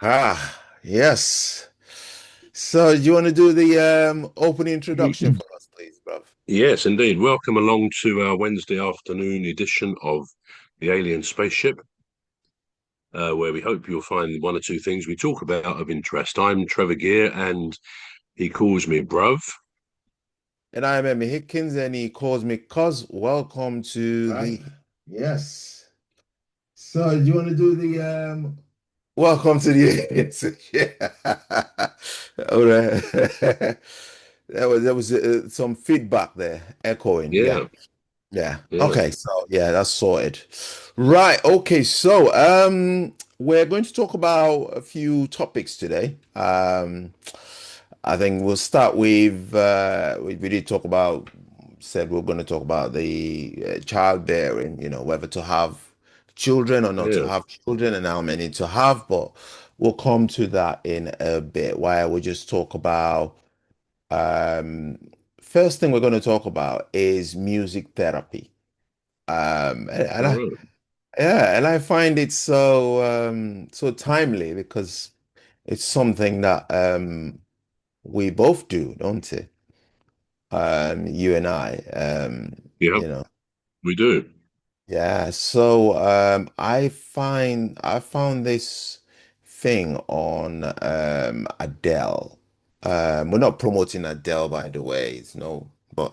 Yes. So, you want to do the opening introduction for us, please, bruv? Yes, indeed. Welcome along to our Wednesday afternoon edition of the Alien Spaceship, where we hope you'll find one or two things we talk about of interest. I'm Trevor Gear, and he calls me bruv. And I'm Emmy Hickins, and he calls me Cuz. Welcome to Right. the. Yes. So, do you want to do the welcome to the yeah. All right. There was some feedback there, echoing. Yeah. Yeah, Yeah. yeah, Okay, so yeah, that's sorted. Right. Okay, so we're going to talk about a few topics today. I think we'll start with we did talk about said we're going to talk about the childbearing, whether to have children or not to yeah. have children and how many to have, but we'll come to that in a bit. Why we just talk about um first thing we're going to talk about is music therapy. And All I right. yeah, and I find it so timely because it's something that we both do, don't it? You and I, Yeah, you know. we do. Yeah, so I found this thing on Adele. We're not promoting Adele, by the way. It's no, but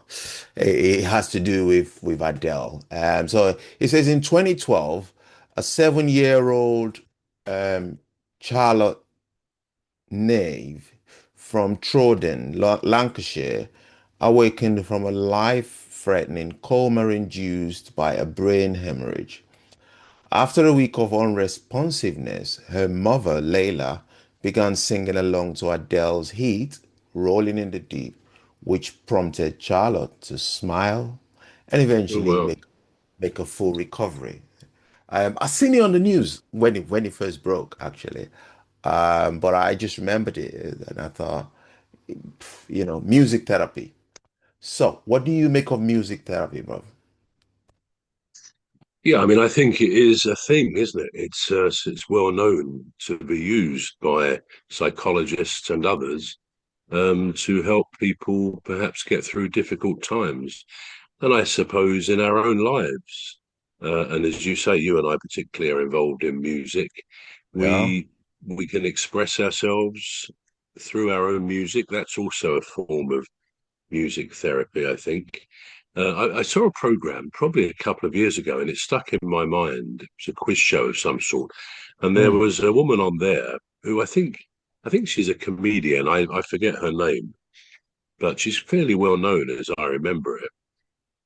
it has to do with Adele. So it says in 2012, a 7-year-old um Charlotte Nave from Trodden, Lancashire, awakened from a life-threatening coma induced by a brain hemorrhage. After a week of unresponsiveness, her mother, Layla, began singing along to Adele's Heat, Rolling in the Deep, which prompted Charlotte to smile and Oh, eventually well. make a full recovery. I seen it on the news when it first broke, actually. But I just remembered it and I thought, music therapy. So, what do you make of music therapy, bro? Yeah, I mean, I think it is a thing, isn't it? It's well known to be used by psychologists and others to help people perhaps get through difficult times. And I suppose in our own lives. And as you say, you and I particularly are involved in music. Yeah. We can express ourselves through our own music. That's also a form of music therapy, I think. I saw a program probably a couple of years ago, and it stuck in my mind. It was a quiz show of some sort, and there Mm. was a woman on there who I think she's a comedian. I forget her name, but she's fairly well known as I remember it.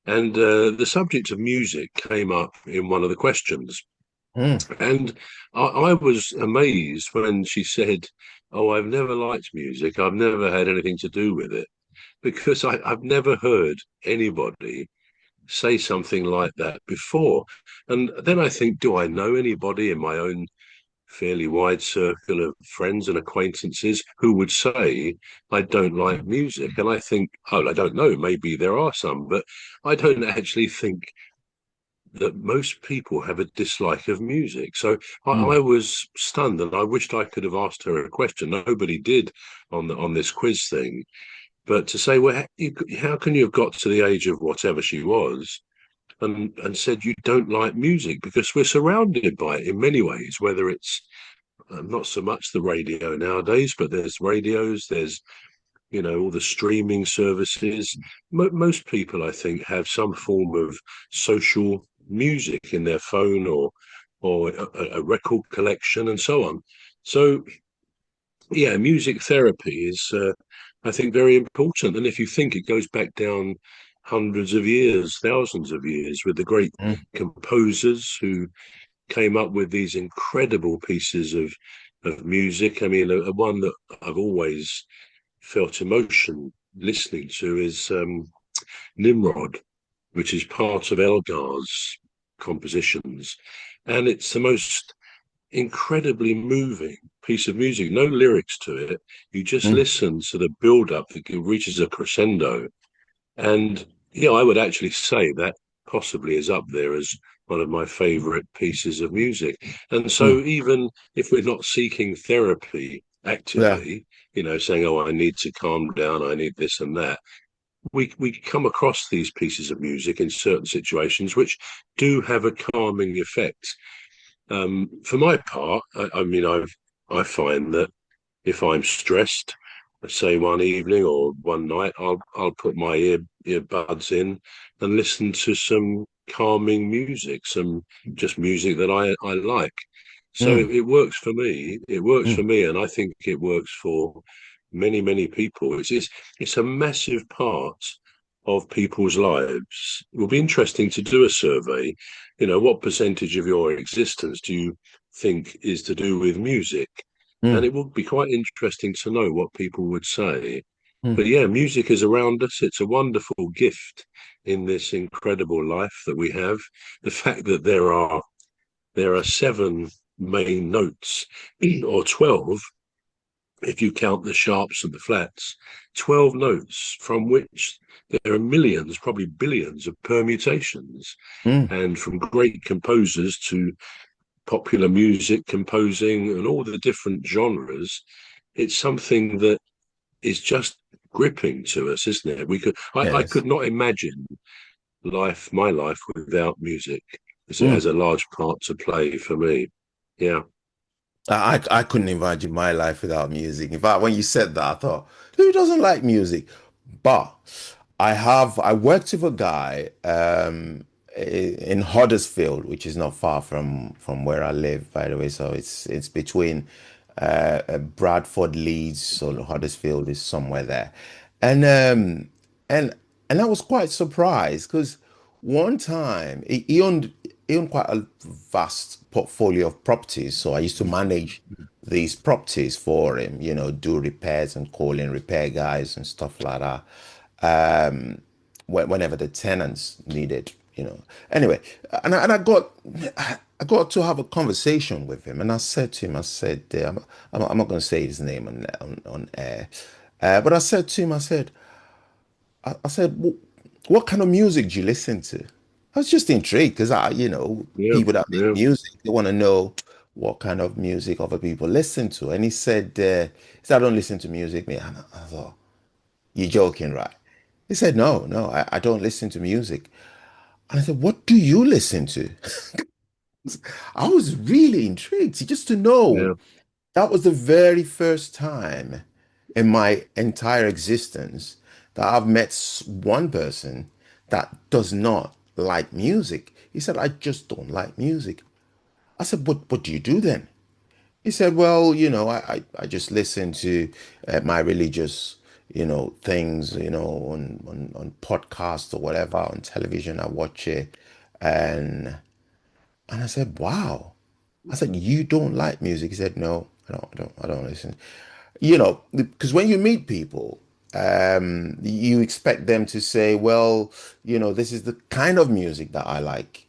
And the subject of music came up in one of the questions. Mm. And I was amazed when she said, "Oh, I've never liked music. I've never had anything to do with it." Because I've never heard anybody say something like that before. And then I think, do I know anybody in my own fairly wide circle of friends and acquaintances who would say, I don't like music? And I think, oh, I don't know, maybe there are some, but I don't actually think that most people have a dislike of music. So I Mm. was stunned, and I wished I could have asked her a question. Nobody did on this quiz thing. But to say, well, how can you have got to the age of whatever she was and said you don't like music? Because we're surrounded by it in many ways, whether it's not so much the radio nowadays, but there's radios, there's, all the streaming services. Most people, I think, have some form of social music in their phone or a record collection and so on. So yeah, music therapy is, I think, very important. And if you think it goes back down hundreds of years, thousands of years, with the great Mm. composers who came up with these incredible pieces of music. I mean, a one that I've always felt emotion listening to is Nimrod, which is part of Elgar's compositions. And it's the most incredibly moving piece of music, no lyrics to it. You just Mm. listen to the build up that reaches a crescendo. And yeah, I would actually say that possibly is up there as one of my favorite pieces of music. And so Mm. even if we're not seeking therapy Yeah. actively, saying, oh, I need to calm down, I need this and that, we come across these pieces of music in certain situations which do have a calming effect. For my part, I find that if I'm stressed, say one evening or one night, I'll put my earbuds in and listen to some calming music, some just music that I like. So Mm. it works for me. It works Mm. for me, and I think it works for many people. It's a massive part of people's lives. It will be interesting to do a survey. What percentage of your existence do you think is to do with music? And Mm. it would be quite interesting to know what people would say. But Mm. yeah, music is around us. It's a wonderful gift in this incredible life that we have. The fact that there are seven main notes, or 12 if you count the sharps and the flats, 12 notes from which there are millions, probably billions of permutations. Mm. And from great composers to popular music composing and all the different genres, it's something that is just gripping to us, isn't it? I Yes. could not imagine my life without music, because it has Mm. a large part to play for me. Yeah, I couldn't imagine my life without music. In fact, when you said that, I thought, who doesn't like music? But I worked with a guy in Huddersfield, which is not far from where I live, by the way. So it's between Bradford, Leeds, so Huddersfield is somewhere there, and and and I was quite surprised because one time he owned quite a vast portfolio of properties. So I used to manage these properties for him, do repairs and call in repair guys and stuff like that. Whenever the tenants needed, Anyway, and I got to have a conversation with him, and I said to him, I said, I'm not going to say his name on air, but I said to him, I said, what kind of music do you listen to? I was just intrigued because yeah, people that make yeah, music, they want to know what kind of music other people listen to. And he said, I don't listen to music, man. And I thought, you're joking, right? He said, no, I don't listen to music. And I said, what do you listen to? I was really intrigued just to know. yeah, That was the very first time in my entire existence that I've met one person that does not like music. He said, I just don't like music. I said, what do you do then? He said, well, I just listen to my religious, things, on podcasts or whatever, on television. I watch it. And and I said, wow. I said, you don't like music? He said, no, I don't listen. Because when you meet people, you expect them to say, well, this is the kind of music that I like.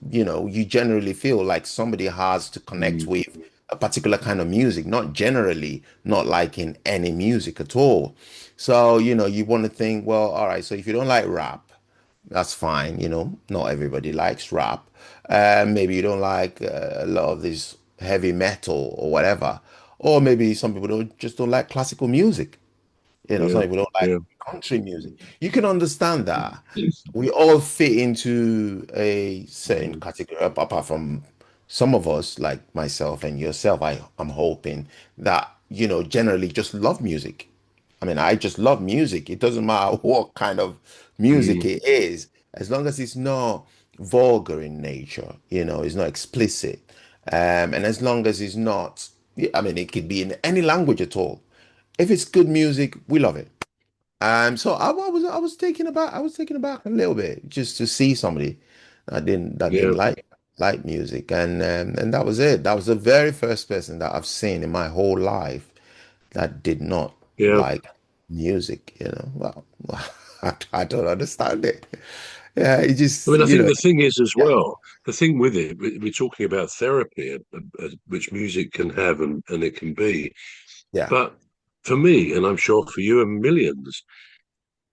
You generally feel like somebody has to connect mm, with a particular kind of music, not generally not liking any music at all. So, you want to think, well, all right, so if you don't like rap, that's fine. Not everybody likes rap. Maybe you don't like a lot of this heavy metal or whatever. Or maybe some people don't like classical music. Some yeah, people don't like yeah, country music. You can understand that. We all fit into a certain mm, category, apart from some of us, like myself and yourself. I'm hoping that, generally just love music. I mean, I just love music. It doesn't matter what kind of music mm, it is, as long as it's not vulgar in nature, it's not explicit. And as long as it's not, I mean, it could be in any language at all. If it's good music, we love it. So I was taken aback a little bit just to see somebody that didn't yeah, like music, and that was it. That was the very first person that I've seen in my whole life that did not yeah. like music. Well, I don't understand it. Yeah, it I just, mean, I think the thing is as yeah, well, the thing with it, we're talking about therapy, which music can have and it can be. yeah, But for me, and I'm sure for you and millions,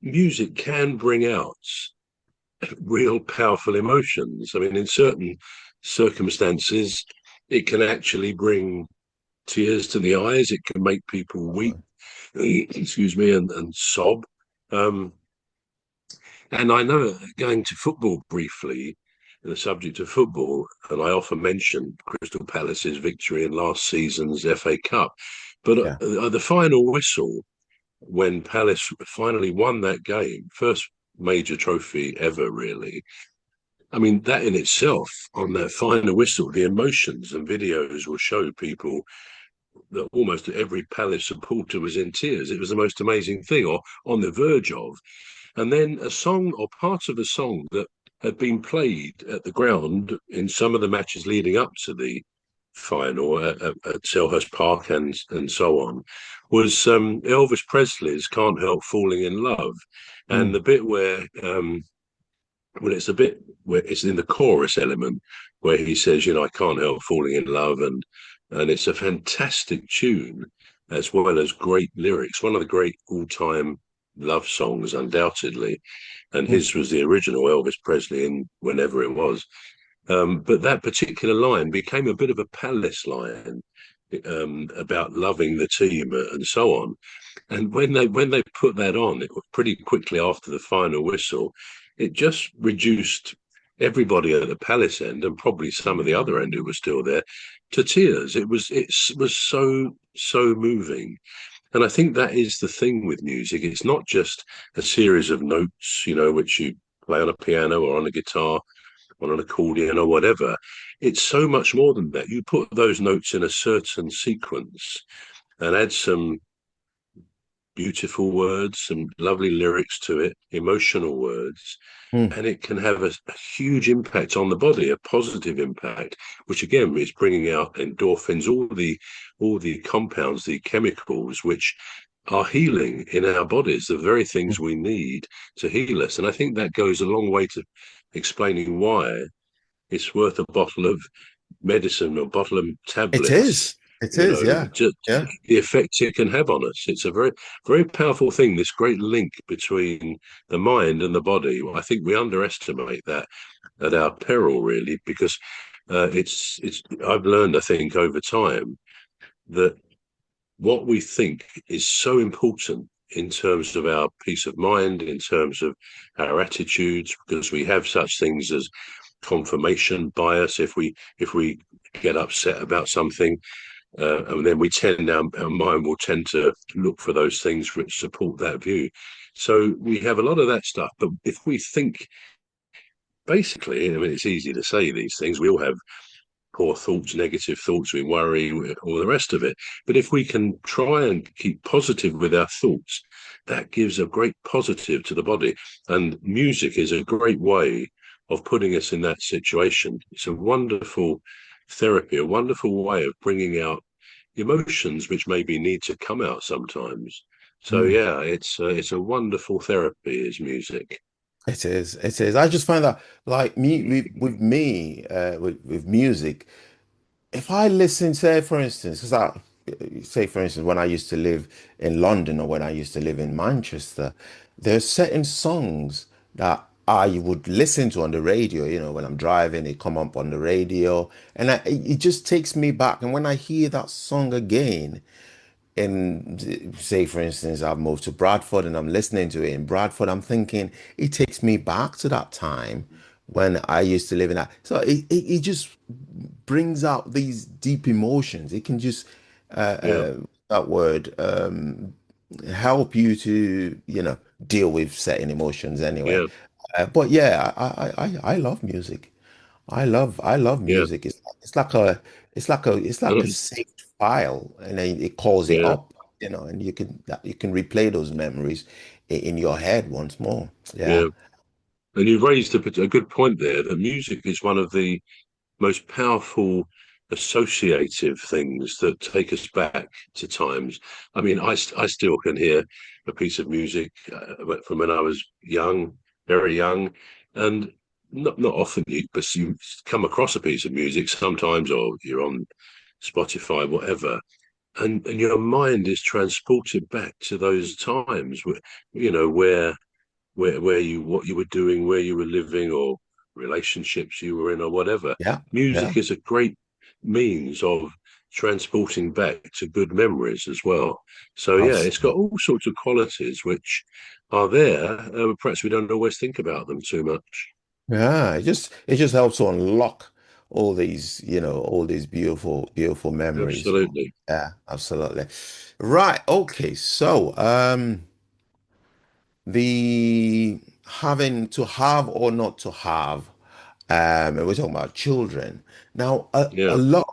music can bring out real powerful emotions. I mean, in certain circumstances, it can actually bring tears to the eyes. It can make people weep, excuse me, and sob. Um, and I know, going to football briefly, the subject of football, and I often mention Crystal Palace's victory in last season's FA Cup, but Yeah. the final whistle when Palace finally won that game, first major trophy ever, really. I mean, that in itself, on that final whistle, the emotions and videos will show people that almost every Palace supporter was in tears. It was the most amazing thing, or on the verge of. And then a song or part of a song that had been played at the ground in some of the matches leading up to the final at Selhurst Park and so on was Elvis Presley's "Can't Help Falling in Love," and Mm, the bit where well, it's a bit where it's in the chorus element where he says, you know, I can't help falling in love, and it's a fantastic tune as well as great lyrics. One of the great all-time love songs, undoubtedly, and mm, his was the original Elvis Presley in whenever it was. But that particular line became a bit of a Palace line about loving the team and so on. And when they put that on, it was pretty quickly after the final whistle, it just reduced everybody at the Palace end and probably some of the other end who were still there to tears. It was so moving. And I think that is the thing with music. It's not just a series of notes, you know, which you play on a piano or on a guitar, on an accordion or whatever. It's so much more than that. You put those notes in a certain sequence and add some beautiful words, some lovely lyrics to it, emotional words, mm. and it can have a huge impact on the body, a positive impact, which again is bringing out endorphins, all the compounds, the chemicals, which are healing in our bodies, the very things we need to heal us. And I think that goes a long way to explaining why it's worth a bottle of medicine or bottle of It tablets, is. It you is. know, Yeah. just Yeah. the effects it can have on us. It's a very powerful thing, this great link between the mind and the body. I think we underestimate that at our peril, really, because it's I've learned, I think, over time that what we think is so important in terms of our peace of mind, in terms of our attitudes, because we have such things as confirmation bias. If we get upset about something, and then our mind will tend to look for those things which support that view. So we have a lot of that stuff. But if we think, basically, I mean, it's easy to say these things. We all have poor thoughts, negative thoughts, we worry, all the rest of it. But if we can try and keep positive with our thoughts, that gives a great positive to the body. And music is a great way of putting us in that situation. It's a wonderful therapy, a wonderful way of bringing out emotions which maybe need to come out sometimes. So Mm. yeah, it's a wonderful therapy is music. It is. It is. I just find that like me with me with music. If I listen, say for instance, because I say for instance, when I used to live in London or when I used to live in Manchester, there's certain songs that I would listen to on the radio, when I'm driving, it come up on the radio, and it just takes me back. And when I hear that song again, and say for instance I've moved to Bradford and I'm listening to it in Bradford, I'm thinking it takes me back to that time when I used to live in that. So it just brings out these deep emotions. It can just Yeah, that word help you to deal with certain emotions anyway. yeah, But yeah, I love music. I love yeah, music. It's like a saved file, and then it calls it yeah, up, and you can replay those memories in your head once more. Yeah. yeah. And you've raised a good point there that music is one of the most powerful associative things that take us back to times. I mean, I still can hear a piece of music from when I was young, very young, and not often, but you come across a piece of music sometimes, or you're on Spotify, whatever, and your mind is transported back to those times where where you what you were doing, where you were living, or relationships you were in, or whatever. Yeah, yeah, Music is a great means of transporting back to good memories as well. So yeah, it's got absolutely. all sorts of qualities which are there. Perhaps we don't always think about them too much. Yeah, it just helps to unlock all these, all these beautiful, beautiful memories. Absolutely. Yeah, absolutely. Right. Okay. So, the having to have or not to have, and we're talking about children. Now, Yeah. a lot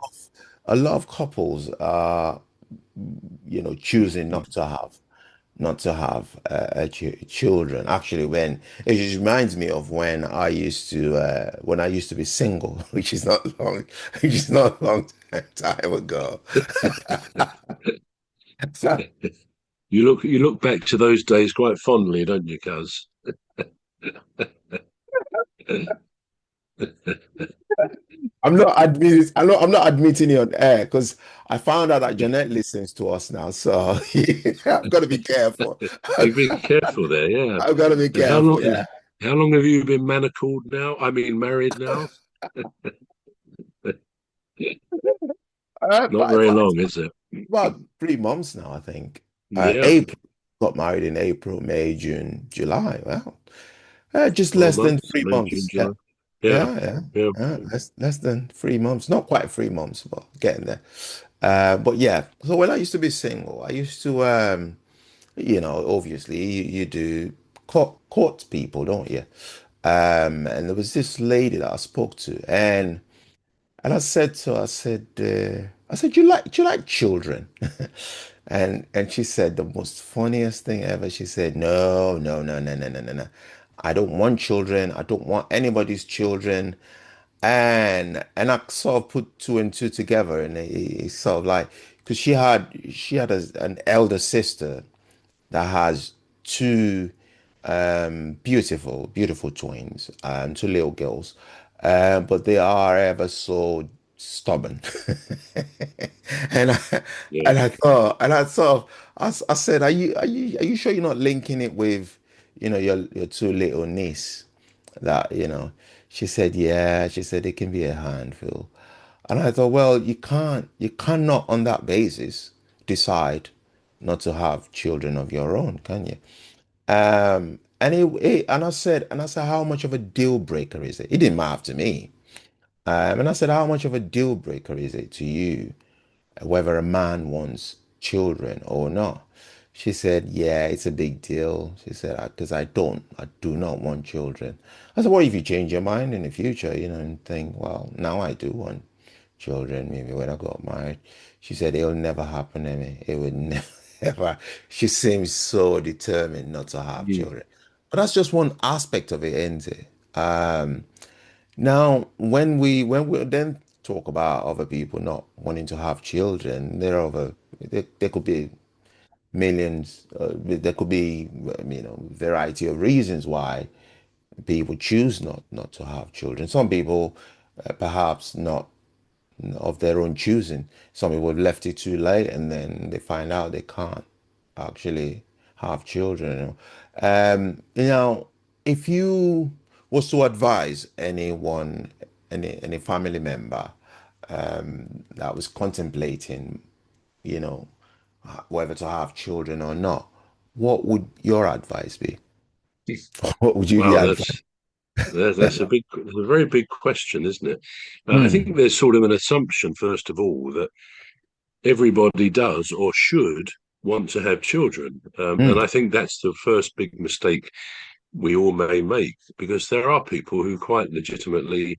of couples are, choosing not to have children. Actually, when it just reminds me of when I used to be single, which is not long time ago. You look back to those days quite fondly, don't you, Cuz? I'm not admitting it on air because I found out that Jeanette listens to us now, so I've got to be careful. You've been careful there, yeah. I've got to be And careful. Yeah. how long have you been manacled now? I mean, married now? Not Five, very five, long, is it? about 3 months now, I think. Yeah, April got married in April, May, June, July. Well, just four less than months, three May, June, months. Yeah, July. Yeah, yeah, yeah. yeah. Less than 3 months. Not quite 3 months, but getting there. But yeah. So when I used to be single, I used to, obviously you do court people, don't you? And there was this lady that I spoke to, and I said to her, I said, do you like children? And she said the most funniest thing ever. She said, no, no, no, no, no, no, no, no. I don't want children. I don't want anybody's children. And I sort of put two and two together, and it's sort of like because she had an elder sister that has two beautiful, beautiful twins, two little girls, but they are ever so stubborn. And I, Yeah. and I said, are you sure you're not linking it with, your two little niece? That, she said, yeah. She said it can be a handful. And I thought, well, you cannot on that basis decide not to have children of your own, can you? And I said, how much of a deal breaker is it? It didn't matter to me. And I said, how much of a deal breaker is it to you whether a man wants children or not? She said, yeah, it's a big deal. She said, because I do not want children. I said, what if you change your mind in the future, and think, well, now I do want children, maybe when I got married. She said, it'll never happen, Emmy. It would never, ever. She seems so determined not to have Mm. children. But that's just one aspect of it, isn't it? Now, when we then talk about other people not wanting to have children, there could be millions, there could be, variety of reasons why people choose not to have children. Some people, perhaps not of their own choosing. Some people have left it too late, and then they find out they can't actually have children. If you was to advise anyone, any family member that was contemplating, you know, whether to have children or not, what would your advice be? What would you be Wow, advising? that's a very big question, isn't it? I Hmm. think there's sort of an assumption, first of all, that everybody does or should want to have children, and Hmm. I think that's the first big mistake we all may make, because there are people who quite legitimately,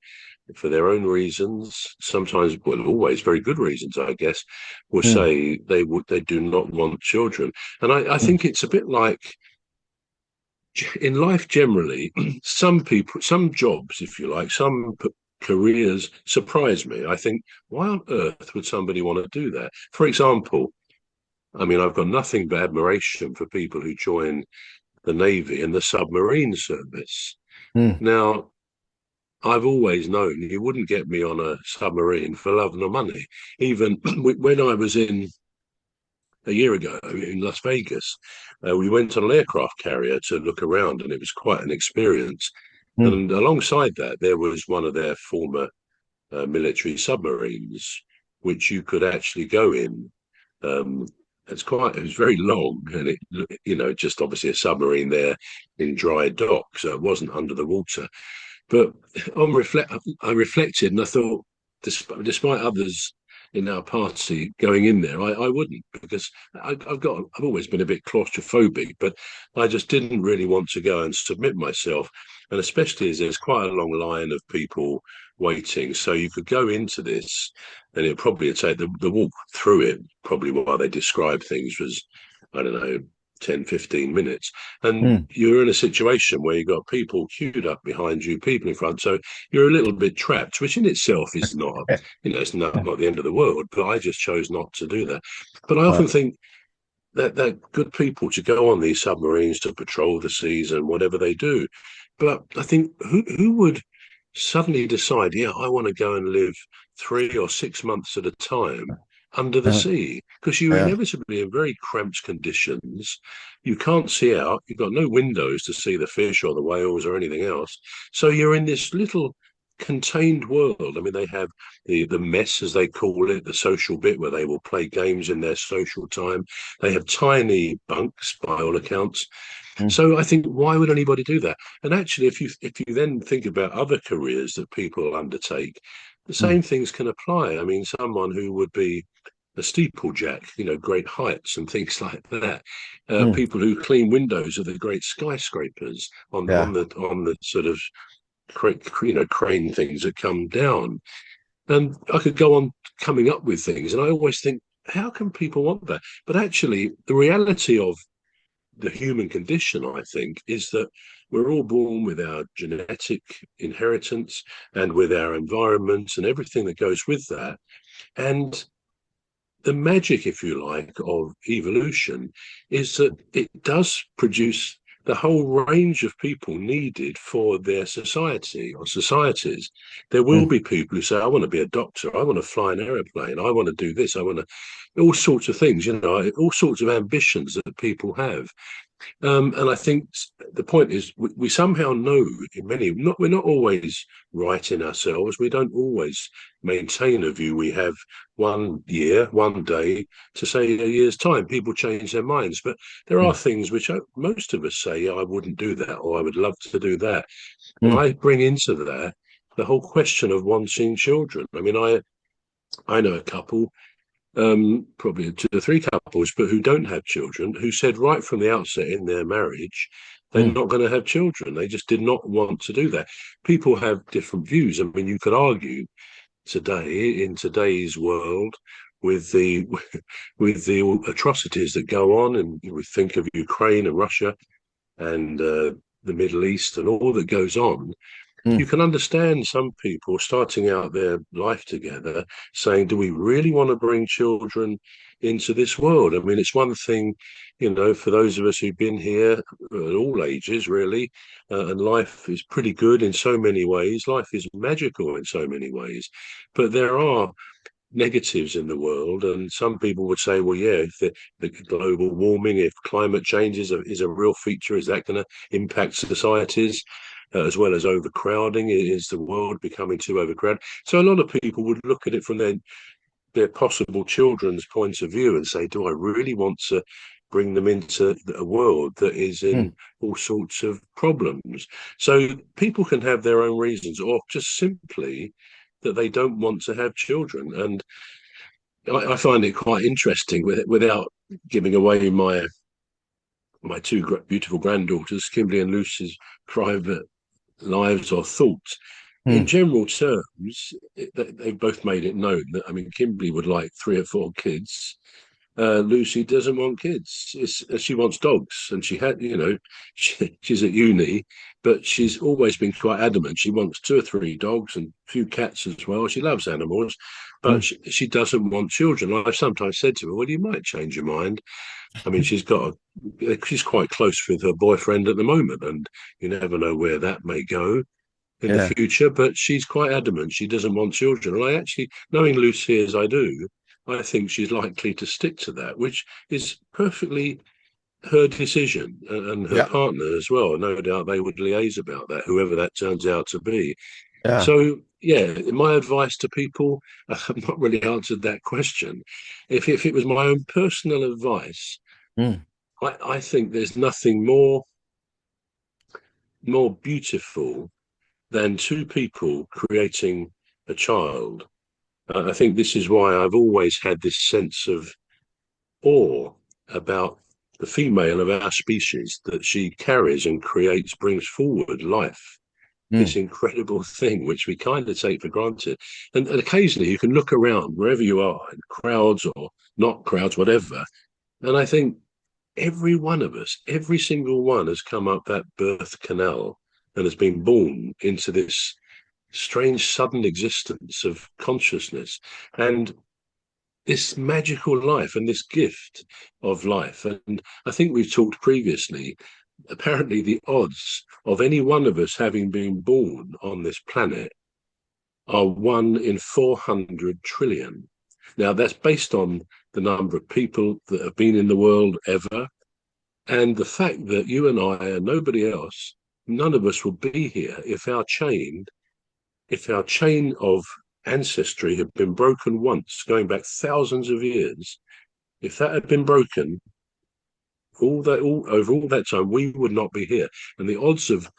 for their own reasons, sometimes, well, always very good reasons, I guess, will Hmm. say they do not want children. And I Hmm. think it's a bit like in life generally, some people, some jobs, if you like, careers surprise me. I think, why on earth would somebody want to do that? For example, I mean, I've got nothing but admiration for people who join the Navy and the submarine service. Hmm. Now, I've always known you wouldn't get me on a submarine for love nor money. Even when I was in a year ago in Las Vegas. We went on an aircraft carrier to look around, and it was quite an experience. Mm, And alongside that, there was one of their former military submarines, which you could actually go in. Um, it was very long, and just obviously a submarine there in dry dock, so it wasn't under the water. But I reflected and I thought, despite others in our party going in there, I wouldn't, because I've always been a bit claustrophobic, but I just didn't really want to go and submit myself, and especially as there's quite a long line of people waiting, so you could go into this, and it probably would take the walk through it. Probably while they describe things was, I don't know, 10, 15 minutes, and mm, you're in a situation where you've got people queued up behind you, people in front, so you're a little bit trapped, which in itself is not, yeah, it's not the end of the world, but I just chose not to do that. But I right. often think that they're good people to go on these submarines to patrol the seas and whatever they do. But I think who would suddenly decide, yeah, I want to go and live 3 or 6 months at a time under the Uh, sea? Because you're yeah. inevitably in very cramped conditions. You can't see out. You've got no windows to see the fish or the whales or anything else. So you're in this little contained world. I mean, they have the mess, as they call it, the social bit where they will play games in their social time. They have tiny bunks, by all accounts. Mm, So I think, why would anybody do that? And actually, if you then think about other careers that people undertake, the mm, same things can apply. I mean, someone who would be a steeplejack, great heights and things like that. mm, People who clean windows of the great skyscrapers on yeah. the sort of crane things that come down. And I could go on coming up with things, and I always think, how can people want that? But actually, the reality of the human condition, I think, is that we're all born with our genetic inheritance and with our environment and everything that goes with that. And the magic, if you like, of evolution is that it does produce the whole range of people needed for their society or societies. There will Mm, be people who say, I want to be a doctor, I want to fly an aeroplane, I want to do this, I want to, all sorts of things, all sorts of ambitions that people have. And I think the point is, we somehow know in many, not we're not always right in ourselves. We don't always maintain a view we have one year, one day, to say a year's time. People change their minds, but there are mm, things which most of us say, yeah, I wouldn't do that, or I would love to do that. And mm, I bring into that the whole question of wanting children. I mean, I know a couple, probably 2 or 3 couples, but who don't have children, who said right from the outset in their marriage, they're mm, not going to have children. They just did not want to do that. People have different views. I mean, you could argue today, in today's world, with the with the atrocities that go on, and we think of Ukraine and Russia and the Middle East and all that goes on, mm, you can understand some people starting out their life together saying, do we really want to bring children into this world? I mean, it's one thing, for those of us who've been here at all ages, really, and life is pretty good in so many ways. Life is magical in so many ways. But there are negatives in the world, and some people would say, well, yeah, if the global warming, if climate change is a real feature, is that going to impact societies? As well as overcrowding, is the world becoming too overcrowded? So a lot of people would look at it from their possible children's point of view and say, do I really want to bring them into a world that is mm, in all sorts of problems? So people can have their own reasons, or just simply that they don't want to have children. And I find it quite interesting, without giving away my two beautiful granddaughters, Kimberly and Lucy's private lives or thoughts. In mm, general terms, they've both made it known that, I mean, Kimberly would like 3 or 4 kids. Lucy doesn't want kids. She wants dogs, and she had, she's at uni, but she's always been quite adamant. She wants 2 or 3 dogs and a few cats as well. She loves animals, but mm, she doesn't want children. I've sometimes said to her, "Well, you might change your mind." I mean, she's quite close with her boyfriend at the moment, and you never know where that may go in the yeah. future. But she's quite adamant she doesn't want children. And I actually, knowing Lucy as I do, I think she's likely to stick to that, which is perfectly her decision and her Yeah. partner as well. No doubt they would liaise about that, whoever that turns out to be. Yeah. So, yeah, my advice to people, I've not really answered that question. If it was my own personal advice, Mm, I think there's nothing more beautiful than two people creating a child. I think this is why I've always had this sense of awe about the female of our species, that she carries and creates, brings forward life, this mm, incredible thing which we kind of take for granted. And occasionally you can look around wherever you are, in crowds or not crowds, whatever. And I think every one of us, every single one has come up that birth canal and has been born into this strange sudden existence of consciousness and this magical life and this gift of life. And I think we've talked previously, apparently the odds of any one of us having been born on this planet are 1 in 400 trillion. Now, that's based on the number of people that have been in the world ever, and the fact that you and I and nobody else, none of us would be here if our chain of ancestry had been broken once, going back thousands of years. If that had been broken, all over all that time, we would not be here. And the odds of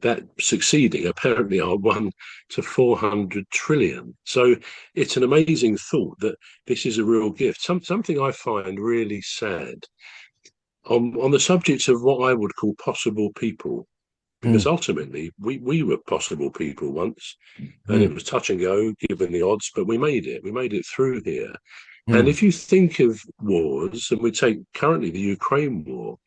that succeeding apparently are 1 to 400 trillion. So it's an amazing thought that this is a real gift. Something I find really sad on the subject of what I would call possible people, because mm, ultimately we were possible people once, and it mm, was touch and go given the odds, but we made it. We made it through here. And mm. if you think of wars, and we take currently the Ukraine war,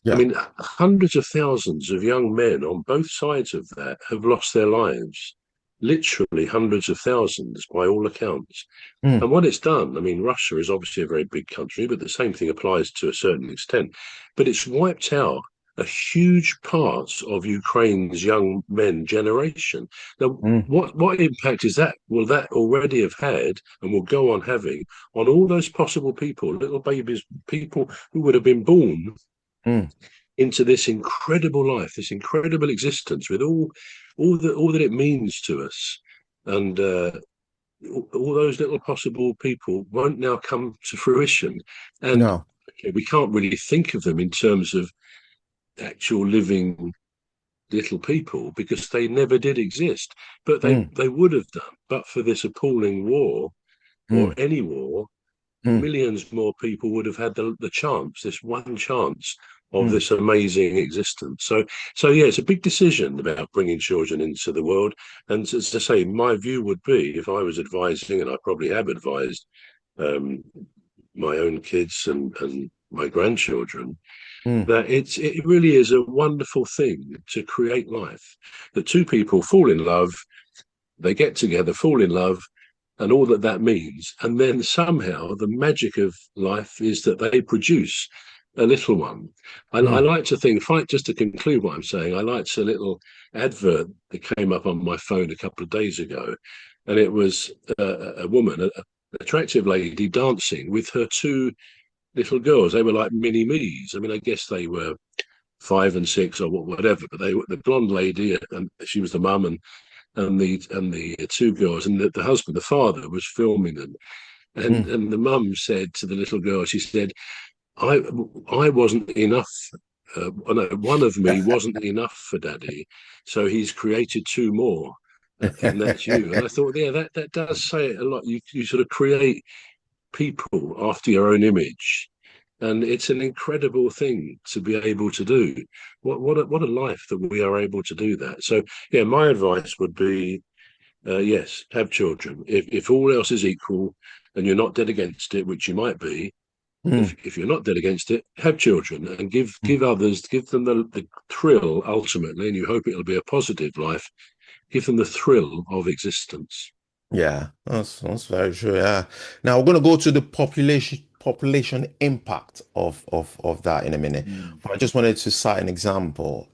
I Yeah. mean, hundreds of thousands of young men on both sides of that have lost their lives, literally hundreds of thousands by all accounts. Mm, And what it's done, I mean, Russia is obviously a very big country, but the same thing applies to a certain extent. But it's wiped out a huge part of Ukraine's young men generation. Now, mm, what impact is that? Will that already have had and will go on having on all those possible people, little babies, people who would have been born mm. into this incredible life, this incredible existence with all that it means to us, and all those little possible people won't now come to fruition. And No. okay, we can't really think of them in terms of actual living little people because they never did exist, but Mm, they would have done, but for this appalling war or mm, any war, mm, millions more people would have had the chance, this one chance of mm. this amazing existence. So yeah, it's a big decision about bringing children into the world. And as I say, my view would be, if I was advising, and I probably have advised um, my own kids and my grandchildren, Mm, that it really is a wonderful thing to create life. That two people fall in love, they get together, fall in love, and all that that means. And then somehow the magic of life is that they produce a little one. I mm. like to think, just to conclude what I'm saying, I liked a little advert that came up on my phone a couple of days ago. And it was a woman, an attractive lady, dancing with her two little girls. They were like mini me's. I mean, I guess they were 5 and 6 or whatever, but they were the blonde lady, and she was the mum, and the two girls, and the husband, the father, was filming them, and Mm. and the mum said to the little girl, she said, "I I wasn't enough. No, one of me wasn't enough for Daddy, so he's created two more." And that's you. And I thought, yeah, that does say it a lot. You sort of create people after your own image, and it's an incredible thing to be able to do. What a life that we are able to do that. So yeah, my advice would be yes, have children. If all else is equal and you're not dead against it, which you might be, Mm, if you're not dead against it, have children and mm. give them the thrill ultimately, and you hope it'll be a positive life. Give them the thrill of existence. Yeah, that's very true. Yeah. Now we're gonna go to the population impact of that in a minute. Mm. But I just wanted to cite an example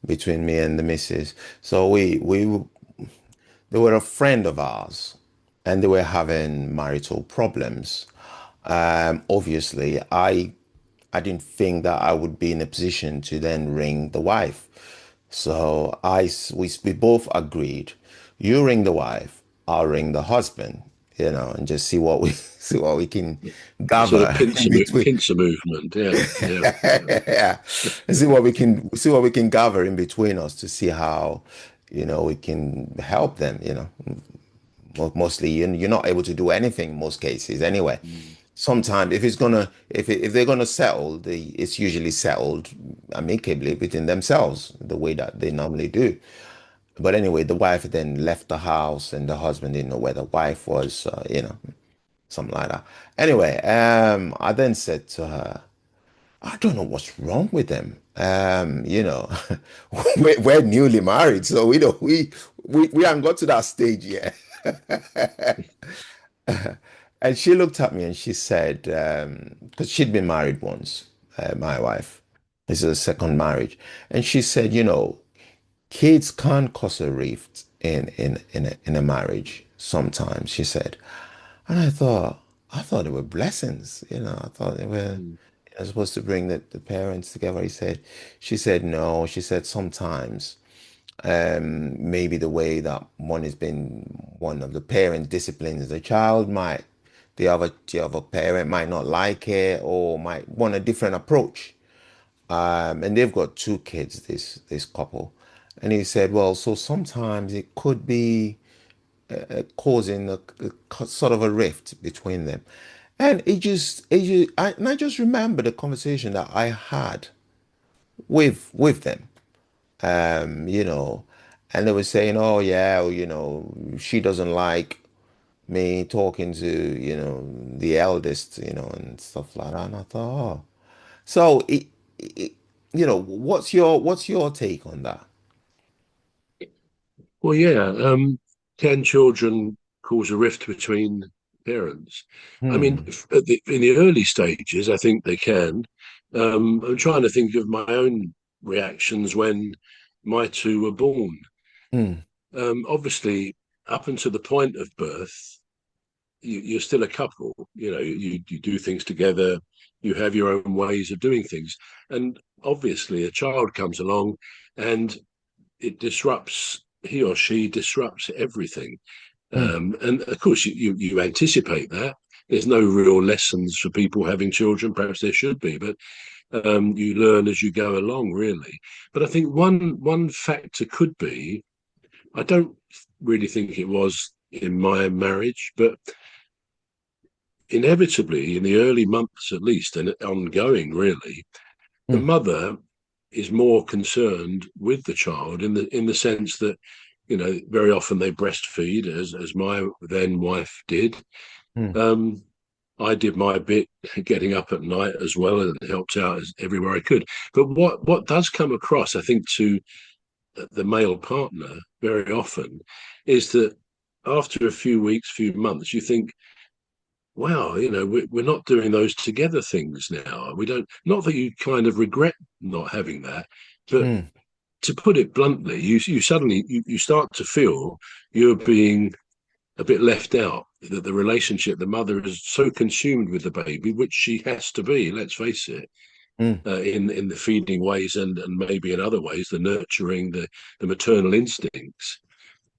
between me and the missus. So they were a friend of ours. and they were having marital problems. Obviously, I didn't think that I would be in a position to then ring the wife. So we both agreed, you ring the wife, I'll ring the husband, and just see what we see what we can Sort gather of in between. pincer movement. Yeah, yeah, yeah. Yeah. And see what we can gather in between us to see how, we can help them. Mostly you're not able to do anything in most cases anyway. Mm. Sometimes if they're gonna settle, it's usually settled amicably between themselves, the way that they normally do. But anyway, the wife then left the house and the husband didn't know where the wife was, something like that. Anyway, I then said to her, I don't know what's wrong with them. We're newly married, so we haven't got to that stage yet. And she looked at me and she said, because she'd been married once, my wife. This is a second marriage. And she said, kids can cause a rift in a marriage sometimes, she said. And I thought they were blessings, I thought they were Mm. supposed to bring the parents together. She said no. She said sometimes maybe the way that one of the parent disciplines the child might the other parent might not like it or might want a different approach. And they've got two kids, this couple. And he said, well, so sometimes it could be causing a sort of a rift between them. And I just remember the conversation that I had with them, you know, and they were saying, oh yeah, well, she doesn't like me talking to, the eldest, and stuff like that. And I thought, oh, so it what's your take on that? Well, yeah. Can children cause a rift between parents? I mean, Hmm. in the early stages, I think they can. I'm trying to think of my own reactions when my two were born. Hmm. Obviously, up until the point of birth, you're still a couple. You do things together. You have your own ways of doing things, and obviously, a child comes along, and it disrupts. He or she disrupts everything, Hmm. and of course, you anticipate that. There's no real lessons for people having children. Perhaps there should be, but you learn as you go along, really. But I think one factor could be. I don't really think it was in my marriage, but inevitably in the early months at least and ongoing really the Hmm. mother is more concerned with the child in the sense that very often they breastfeed as my then wife did. Hmm. um I did my bit getting up at night as well and helped out as everywhere I could. But what does come across, I think, to the male partner very often is that after a few weeks, few months, you think, wow, we're not doing those together things now. We don't, not that you kind of regret not having that, but Hmm. to put it bluntly, you suddenly you start to feel you're being a bit left out. That the relationship, the mother is so consumed with the baby, which she has to be. Let's face it, Hmm. in the feeding ways and maybe in other ways, the nurturing, the maternal instincts.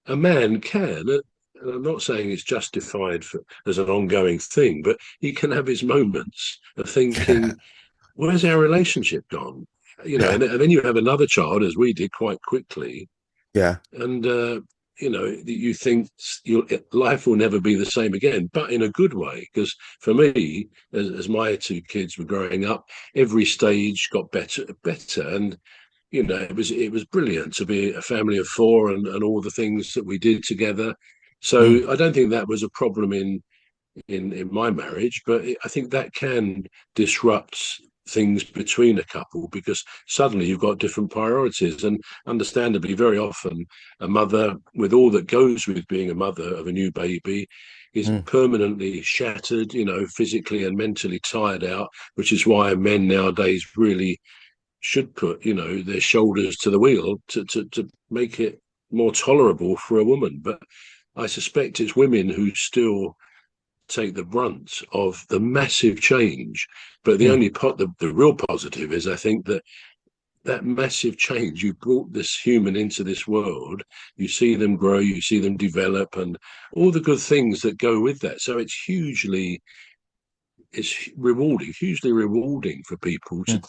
A man can, and I'm not saying it's justified as an ongoing thing, but he can have his moments of thinking, where's our relationship gone? Yeah. And then you have another child, as we did quite quickly, Yeah. and you think life will never be the same again, but in a good way. Because for me, as my two kids were growing up, every stage got better, and it was brilliant to be a family of four and all the things that we did together. Hmm. So I don't think that was a problem in my marriage, but I think that can disrupt things between a couple because suddenly you've got different priorities. And understandably, very often a mother, with all that goes with being a mother of a new baby, is Hmm. permanently shattered, physically and mentally tired out, which is why men nowadays really should put their shoulders to the wheel to make it more tolerable for a woman. But I suspect it's women who still take the brunt of the massive change. But the Mm, only the real positive is I think that that massive change, you brought this human into this world, you see them grow, you see them develop, and all the good things that go with that. So it's rewarding, hugely rewarding for people mm,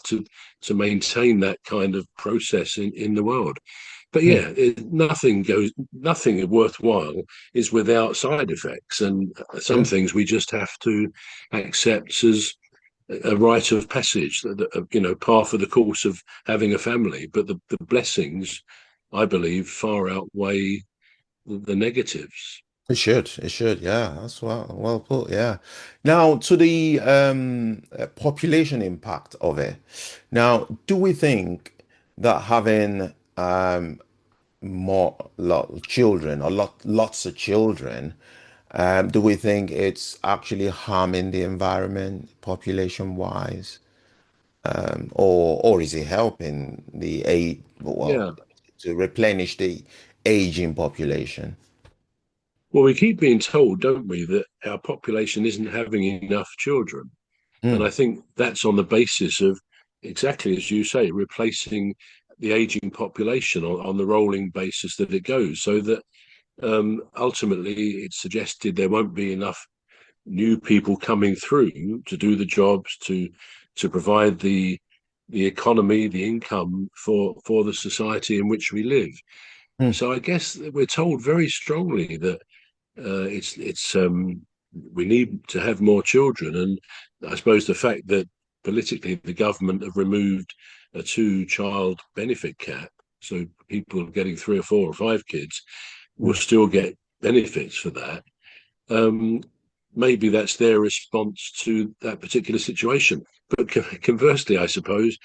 to maintain that kind of process in the world. But mm. yeah, nothing worthwhile is without side effects, and some True. things we just have to accept as a rite of passage, par for the course of having a family. But the blessings, I believe, far outweigh the negatives. It should. It should. Yeah, that's well put. Yeah. Now to the population impact of it. Now, do we think that having more children or lots of children, do we think it's actually harming the environment population wise, or is it helping the age, well, Yeah. to replenish the aging population? Well, we keep being told, don't we, that our population isn't having enough children. And Mm, I think that's on the basis of exactly as you say, replacing the aging population on the rolling basis that it goes, so that ultimately it's suggested there won't be enough new people coming through to do the jobs to provide the economy, the income for the society in which we live. mm, So I guess we're told very strongly that it's we need to have more children, and I suppose the fact that politically the government have removed a two-child benefit cap, so people getting three or four or five kids will mm, still get benefits for that. Um, Maybe that's their response to that particular situation. But conversely, I suppose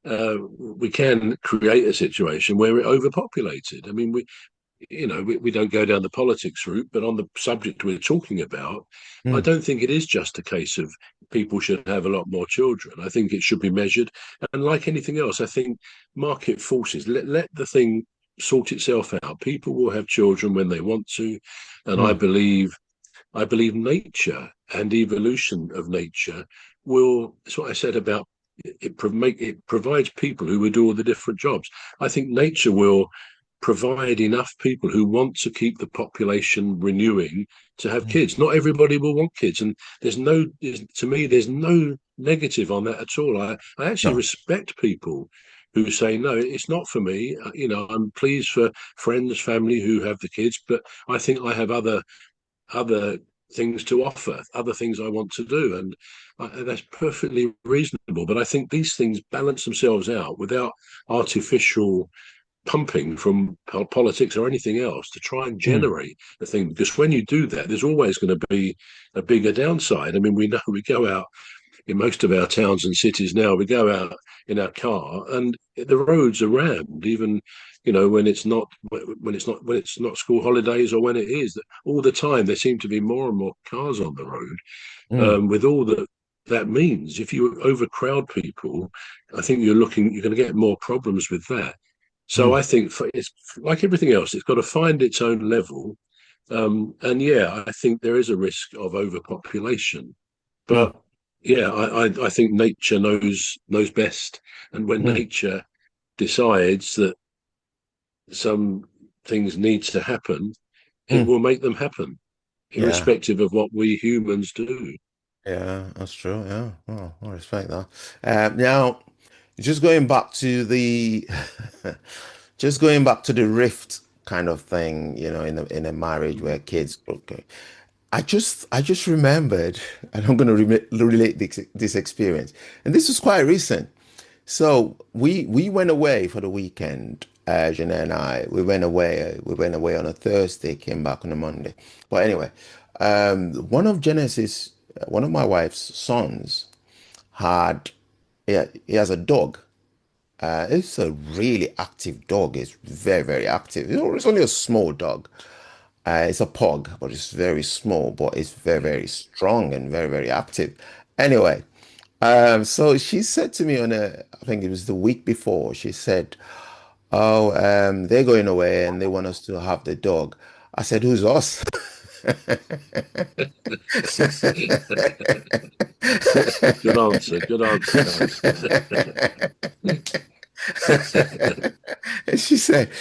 we can create a situation where we're overpopulated. I mean, we don't go down the politics route, but on the subject we're talking about, I mm, don't think it is just a case of people should have a lot more children. I think it should be measured. And like anything else, I think market forces, let the thing sort itself out. People will have children when they want to. And mm, I believe nature and evolution of nature will, that's what I said about it provides people who would do all the different jobs. I think nature will provide enough people who want to keep the population renewing to have mm. kids. Not everybody will want kids, and to me, there's no negative on that at all. I actually No. respect people who say no, it's not for me. I'm pleased for friends, family who have the kids, but I think I have other things to offer, other things I want to do, and that's perfectly reasonable. But I think these things balance themselves out without artificial pumping from politics or anything else to try and Mm, generate the thing. Because when you do that, there's always going to be a bigger downside. I mean, we know we go out in most of our towns and cities now, we go out in our car and the roads are rammed, even when it's not school holidays or when it is. All the time there seem to be more and more cars on the road, mm, with all that means. If you overcrowd people, I think you're going to get more problems with that. So mm, I think it's like everything else; it's got to find its own level. And yeah, I think there is a risk of overpopulation, mm, but yeah, I think nature knows best, and when mm. nature decides that some things need to happen, it Mm. will make them happen, Yeah. irrespective of what we humans do. Yeah, that's true. Yeah. Oh, I respect that. Now, just going back to the just going back to the rift kind of thing, in a marriage where kids okay. I just remembered, and I'm going to relate this experience. And this was quite recent. So we went away for the weekend. Janelle and I, we went away. We went away on a Thursday, came back on a Monday. But anyway, one of my wife's sons had, yeah, he has a dog. It's a really active dog. It's very, very active. It's only a small dog. It's a pug, but it's very small, but it's very, Yeah. very strong and very, very active. Anyway, so she said to me I think it was the week before, she said, "Oh, they're going away and they want us to have the dog." I said, who's us? Good answer. Good answer, Cuz. And she said,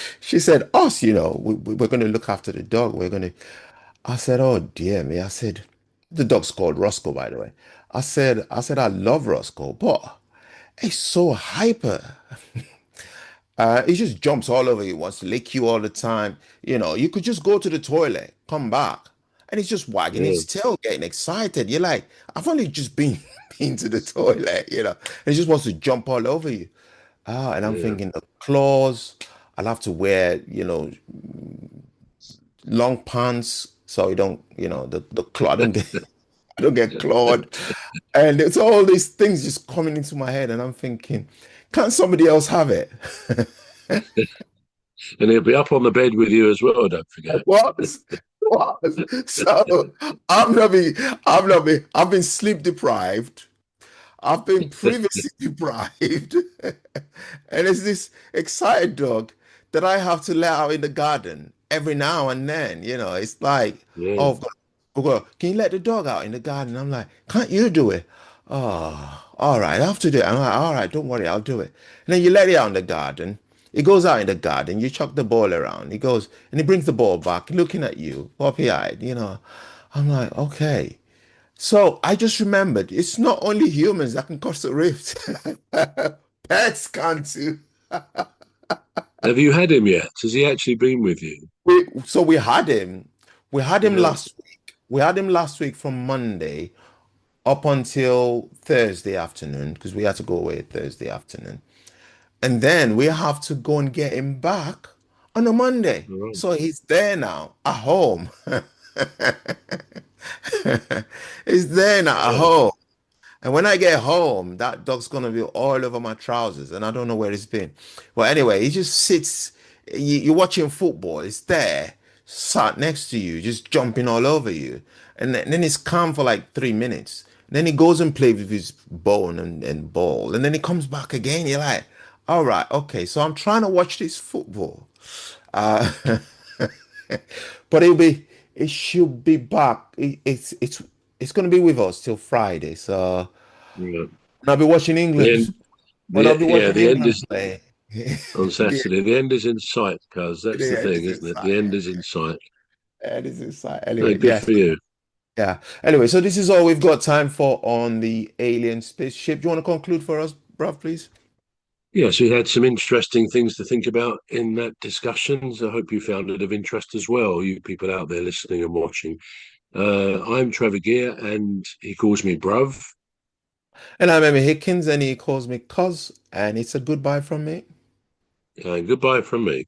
us, we're going to look after the dog. We're going to, I said, oh dear me. I said, the dog's called Roscoe, by the way. I love Roscoe, but he's so hyper. He just jumps all over you, wants to lick you all the time. You could just go to the toilet, come back, and he's just wagging Yeah, his tail, getting excited. You're like, I've only just been been to the toilet. And he just wants to jump all over you. And I'm yeah. thinking the claws, I'll have to wear, long pants so you don't, the claw, I don't get clawed. And it's all these things just coming into my head, and I'm thinking, can't somebody else have it? And he'll be up on the bed with you as well, don't forget. Was was so I've been sleep deprived. I've been previously deprived. And it's this excited dog that I have to let out in the garden every now and then. It's like, Yeah. oh, can you let the dog out in the garden? I'm like, can't you do it? Oh, all right, I have to do it. I'm like, all right, don't worry, I'll do it. And then you let it out in the garden. He goes out in the garden, you chuck the ball around. He goes and he brings the ball back, looking at you, puppy-eyed. I'm like, okay. So I just remembered it's not only humans that can cause a rift. Pets can too. Have you had him yet? Has he actually been with you? So we had him. We had him Yeah. last week. We had him last week from Monday up until Thursday afternoon because we had to go away Thursday afternoon. And then we have to go and get him back on a Monday. All right. So he's there now at home. He's there now at Yeah. home. And when I get home, that dog's gonna be all over my trousers, and I don't know where it's been. Well, anyway, he just sits. You're watching football. It's there, sat next to you, just jumping all over you, and then it's calm for like 3 minutes. Then he goes and plays with his bone and ball, and then he comes back again. You're like, all right, okay. So I'm trying to watch this football, uh, but it should be back. It's gonna be with us till Friday. So. Yeah. I'll be watching The end. England. When I'll The be yeah. watching The end England is play. on The, Saturday. The end is in sight, cuz that's the the end thing, is isn't it? The inside. end is in sight. And it's inside. No, Anyway, good yes. for you. Yeah. Anyway, so this is all we've got time for on the alien spaceship. Do you want to conclude for us, bruv, please? Yes, we had some interesting things to think about in that discussions. I hope you found it of interest as well, you people out there listening and watching. I'm Trevor Gear, and he calls me Bruv. And I'm Emmy Hickins, and he calls me Cuz, and it's a goodbye from me. Goodbye from me.